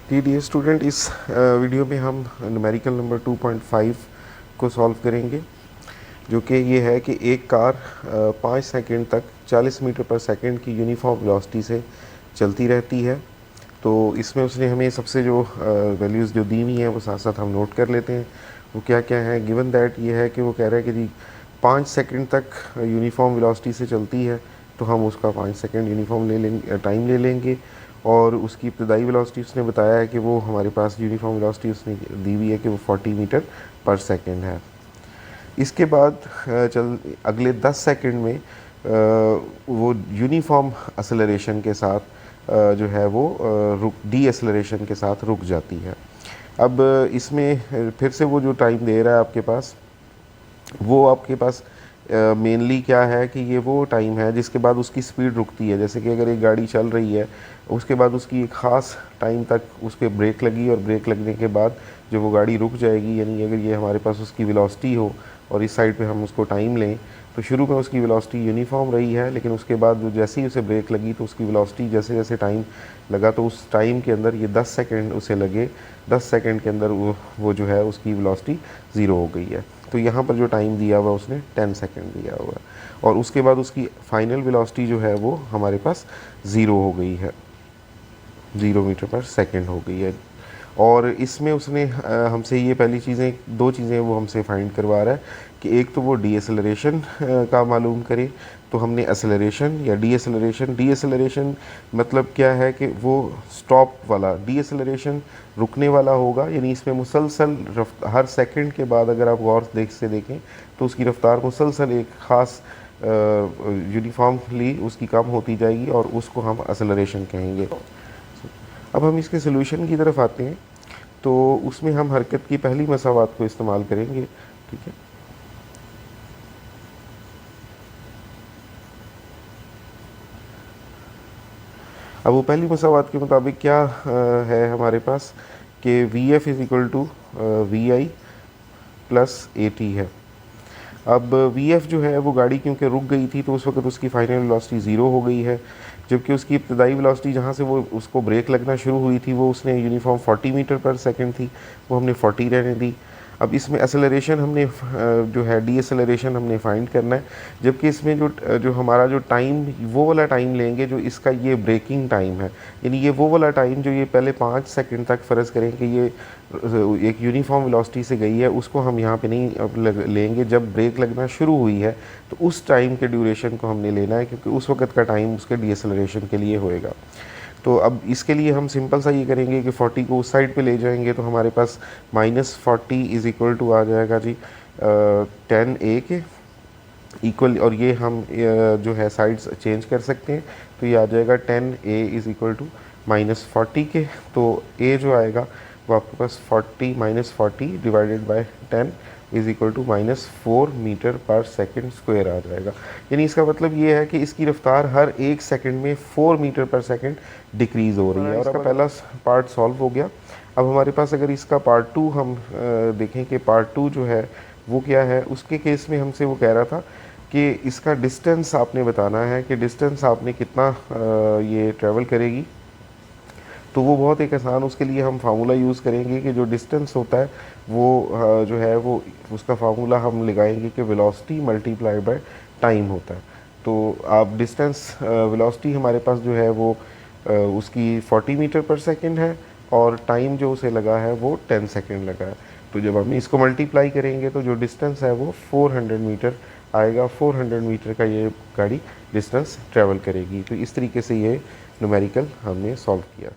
Dear student, इस video में हम न्यूमेरिकल नंबर 2.5 को सॉल्व करेंगे, जो कि ये है कि एक कार 5 सेकंड तक 40 मीटर पर सेकंड की यूनिफॉर्म वेलोसिटी से चलती रहती है। तो इसमें उसने हमें सबसे जो वैल्यूज़ जो दी हुई हैं वो साथ साथ हम नोट कर लेते हैं। वो क्या क्या है। गिवन दैट ये है कि वो कह रहा है कि जी 5 सेकंड तक यूनिफॉर्म वेलोसिटी से चलती है, तो हम उसका 5 सेकंड यूनिफॉर्म ले लेंगे, टाइम ले लेंगे। और उसकी इब्तदाई वेलोसिटी उसने बताया है कि वो हमारे पास यूनिफॉर्म वेलोसिटी उसने दी हुई है कि वो 40 मीटर पर सेकंड है। इसके बाद चल अगले 10 सेकंड में वो यूनिफॉर्म असलरेशन के साथ जो है वो रुक डी एसलरेशन के साथ रुक जाती है। अब इसमें फिर से वो जो टाइम दे रहा है आपके पास, वो आपके पास मेनली क्या है कि ये वो टाइम है जिसके बाद उसकी स्पीड रुकती है। जैसे कि अगर एक गाड़ी चल रही है, उसके बाद उसकी एक ख़ास टाइम तक उस पर ब्रेक लगी और ब्रेक लगने के बाद जो वो गाड़ी रुक जाएगी, यानी अगर ये हमारे पास उसकी वेलोसिटी हो और इस साइड पे हम उसको टाइम लें, तो शुरू में उसकी वेलोसिटी यूनिफॉर्म रही है, लेकिन उसके बाद जैसे ही उसे ब्रेक लगी तो उसकी वेलोसिटी जैसे जैसे टाइम लगा, तो उस टाइम के अंदर ये 10 सेकंड उसे लगे, 10 सेकंड के अंदर वो जो है उसकी वेलोसिटी ज़ीरो हो गई है। तो यहाँ पर जो टाइम दिया हुआ उसने 10 सेकंड दिया हुआ है, और उसके बाद उसकी फाइनल वेलोसिटी जो है वो हमारे पास ज़ीरो हो गई है, 0 मीटर पर सेकंड हो गई है। और इसमें उसने हमसे ये पहली चीज़ें, दो चीज़ें वो हमसे फाइंड करवा रहा है कि एक तो वो डी एसलरेशन का मालूम करे। तो हमने एसलरेशन या डी एसलरेशन मतलब क्या है कि वो स्टॉप वाला, डी एसलरेशन रुकने वाला होगा, यानी इसमें मुसलसल हर सेकंड के बाद अगर आप गौर से देखें तो उसकी रफ्तार मुसलसल एक ख़ास यूनिफॉर्मली उसकी कम होती जाएगी, और उसको हम एसलरेशन कहेंगे। अब हम इसके सोल्यूशन की तरफ आते हैं, तो उसमें हम हरकत की पहली मसावात को इस्तेमाल करेंगे। ठीक है, अब वो पहली मसावात के मुताबिक क्या है हमारे पास कि v f is equal to v i plus a t है। अब वी एफ जो है वो गाड़ी क्योंकि रुक गई थी, तो उस वक्त उसकी फाइनल वेलोसिटी ज़ीरो हो गई है, जबकि उसकी इब्तदाई वेलोसिटी जहाँ से वो उसको ब्रेक लगना शुरू हुई थी वो उसने यूनिफॉर्म 40 मीटर पर सेकंड थी, वो हमने 40 रहने दी। अब इसमें एसेलरेशन हमने जो है डी एसेलरेशन हमने फाइंड करना है, जबकि इसमें जो हमारा जो टाइम, वो वाला टाइम लेंगे जो इसका ये ब्रेकिंग टाइम है, यानी ये वो वाला टाइम जो ये पहले 5 सेकंड तक फ़र्ज़ करें कि ये एक यूनिफॉर्म वेलोसिटी से गई है, उसको हम यहाँ पे नहीं अब लेंगे। जब ब्रेक लगना शुरू हुई है तो उस टाइम के ड्यूरेशन को हमने लेना है, क्योंकि उस वक्त का टाइम उसके डी एसेलरेशन के लिए होएगा। तो अब इसके लिए हम सिंपल सा ये करेंगे कि 40 को उस साइड पे ले जाएंगे, तो हमारे पास -40 इज़ इक्वल टू आ जाएगा जी 10 ए के इक्वल, और ये हम जो है साइड्स चेंज कर सकते हैं, तो ये आ जाएगा 10 ए इज़ इक्वल टू -40 के। तो ए जो आएगा वो आपके पास 40 divided by 10 is equal to -4 metre per second square आ जाएगा। यानी इसका मतलब ये है कि इसकी रफ्तार हर एक सेकंड में 4 मीटर पर सेकंड डिक्रीज़ हो रही है। और इसका पहला पार्ट सॉल्व हो गया। अब हमारे पास अगर इसका पार्ट 2 हम देखें कि पार्ट 2 जो है वो क्या है, उसके केस में हमसे वो कह रहा था कि इसका डिस्टेंस आपने बताना है कि डिस्टेंस आपने कितना ये ट्रैवल करेगी। तो वो बहुत एक आसान, उसके लिए हम फार्मूला यूज़ करेंगे कि जो डिस्टेंस होता है वो जो है वो उसका फार्मूला हम लगाएंगे कि वेलोसिटी मल्टीप्लाई बाय टाइम होता है। तो आप डिस्टेंस वेलोसिटी हमारे पास जो है वो उसकी 40 मीटर पर सेकंड है, और टाइम जो उसे लगा है वो 10 सेकंड लगा है। तो जब हम इसको मल्टीप्लाई करेंगे तो जो डिस्टेंस है वो 400 मीटर आएगा। 400 मीटर का ये गाड़ी डिस्टेंस ट्रैवल करेगी। तो इस तरीके से ये न्यूमेरिकल हमने सॉल्व किया।